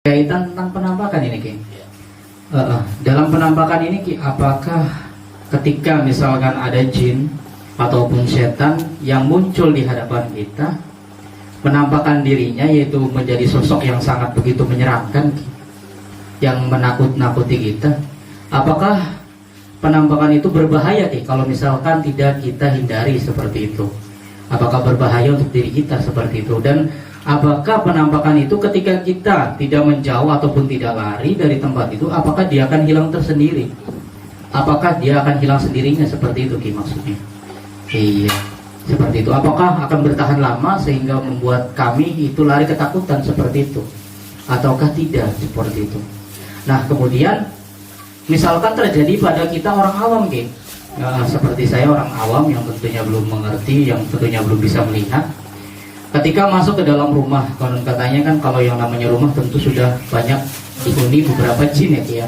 Kaitan tentang penampakan ini, Ki. Dalam penampakan ini, Ki, apakah ketika misalkan ada jin ataupun setan yang muncul di hadapan kita, penampakan dirinya yaitu menjadi sosok yang sangat begitu menyeramkan, Ki, yang menakut-nakuti kita, apakah penampakan itu berbahaya, Ki, kalau misalkan tidak kita hindari seperti itu? Apakah berbahaya untuk diri kita seperti itu? Dan apakah penampakan itu ketika kita tidak menjauh ataupun tidak lari dari tempat itu, apakah dia akan hilang tersendiri? Apakah dia akan hilang sendirinya seperti itu, Ki, maksudnya? Iya, seperti itu. Apakah akan bertahan lama sehingga membuat kami itu lari ketakutan seperti itu? Ataukah tidak seperti itu? Nah, kemudian misalkan terjadi pada kita orang awam, Ki. Seperti saya orang awam yang tentunya belum mengerti, yang tentunya belum bisa melihat. Ketika masuk ke dalam rumah, konon katanya kan kalau yang namanya rumah tentu sudah banyak dihuni beberapa jin, ya,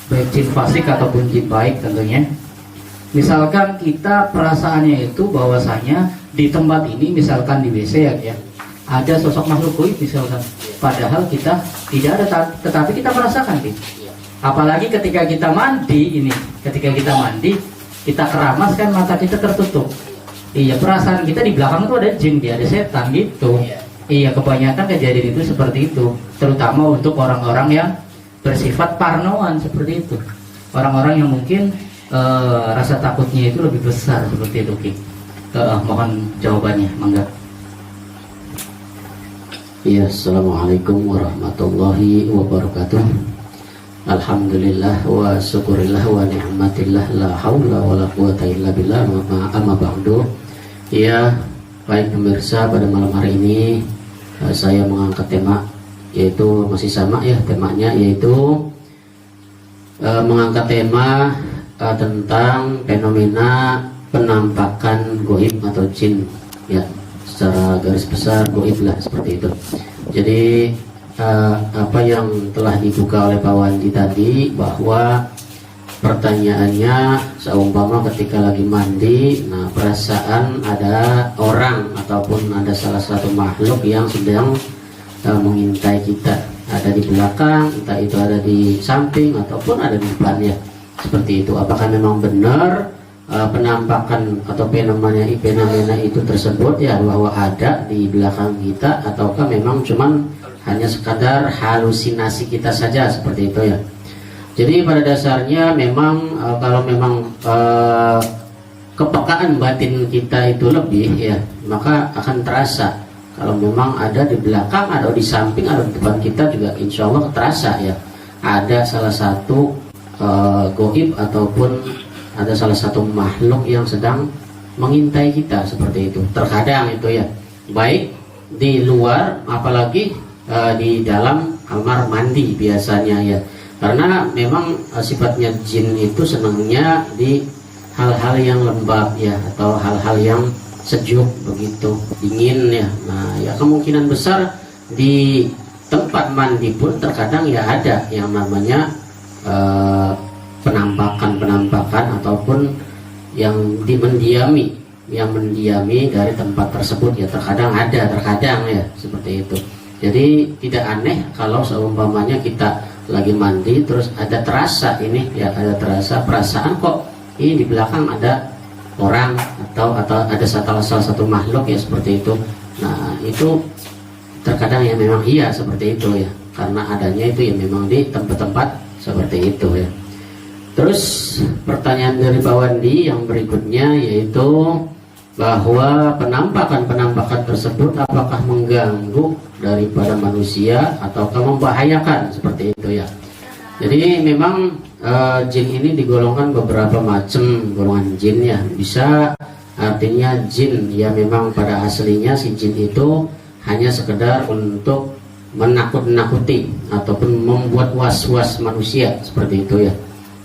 baik jin fasik ataupun jin baik tentunya. Misalkan kita perasaannya itu bahwasanya di tempat ini, misalkan di WC, ya, ada sosok makhluk goib misalkan, padahal kita tidak ada, tetapi kita merasakan, gitu. Apalagi ketika kita mandi ini, ketika kita mandi, kita keramas kan mata kita tertutup. Iya, perasaan kita di belakang itu ada jin, dia ada setan gitu. Iya, kebanyakan kejadian itu seperti itu, terutama untuk orang-orang yang bersifat parnoan seperti itu. Orang-orang yang mungkin rasa takutnya itu lebih besar seperti itu, Ki. Mohon jawabannya, mangga. Ya, assalamualaikum warahmatullahi wabarakatuh. Alhamdulillah wa syukurillah wa ni'matillah, la haula wa la quwata illa billah, amma ba'du. Ya, baik pemirsa, pada malam hari ini saya mengangkat tema, yaitu masih sama ya, temanya yaitu mengangkat tema tentang fenomena penampakan goib atau jin, ya, secara garis besar goib lah seperti itu. Jadi apa yang telah dibuka oleh Pak Wandi tadi, bahwa pertanyaannya seumpama ketika lagi mandi, nah perasaan ada orang ataupun ada salah satu makhluk yang sedang mengintai kita, ada di belakang, entah itu ada di samping ataupun ada di depannya, seperti itu. Apakah memang benar penampakan atau fenomena itu tersebut, ya, bahwa ada di belakang kita, ataukah memang cuman hanya sekadar halusinasi kita saja, seperti itu, ya. Jadi pada dasarnya memang kalau memang kepekaan batin kita itu lebih, ya, maka akan terasa. Kalau memang ada di belakang, ada di samping, ada di depan kita juga, insya Allah terasa, ya, ada salah satu goib ataupun ada salah satu makhluk yang sedang mengintai kita, seperti itu. Terkadang itu, ya, baik di luar apalagi di dalam kamar mandi biasanya, ya, karena memang sifatnya jin itu senangnya di hal-hal yang lembab, ya, atau hal-hal yang sejuk begitu, dingin, ya. Nah, ya, kemungkinan besar di tempat mandi pun terkadang, ya, ada yang namanya penampakan ataupun yang mendiami dari tempat tersebut, ya, terkadang ada, terkadang, ya, seperti itu. Jadi tidak aneh kalau seumpamanya kita lagi mandi terus ada terasa ini, ya, ada terasa perasaan kok ini di belakang ada orang atau ada salah satu makhluk, ya, seperti itu. Nah, itu terkadang ya memang iya seperti itu, ya, karena adanya itu ya memang di tempat-tempat seperti itu, ya. Terus pertanyaan dari Pak Wandi yang berikutnya, yaitu bahwa penampakan tersebut apakah mengganggu daripada manusia ataukah membahayakan, seperti itu, ya. Jadi memang jin ini digolongkan beberapa macam golongan jin, ya. Bisa artinya jin ya memang pada aslinya si jin itu hanya sekedar untuk menakut-nakuti ataupun membuat was-was manusia, seperti itu, ya.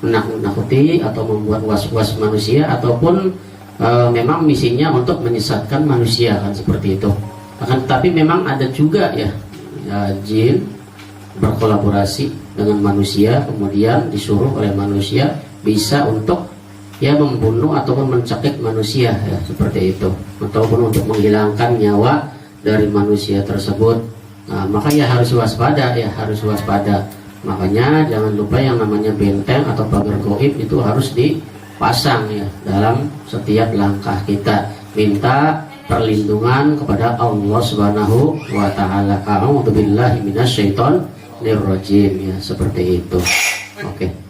Menakut-nakuti atau membuat was-was manusia, ataupun memang misinya untuk menyesatkan manusia, kan, seperti itu. Akan tetapi memang ada juga, ya, jin berkolaborasi dengan manusia, kemudian disuruh oleh manusia bisa untuk, ya, membunuh ataupun mencekik manusia, ya, seperti itu, ataupun untuk menghilangkan nyawa dari manusia tersebut. Nah, maka ya harus waspada, ya harus waspada. Makanya jangan lupa yang namanya benteng atau pagar gaib itu harus dipasang ya dalam setiap langkah kita. Minta perlindungan kepada Allah Subhanahu wa taala. A'udzubillahi minasyaitonir rajim ya, seperti itu. Oke.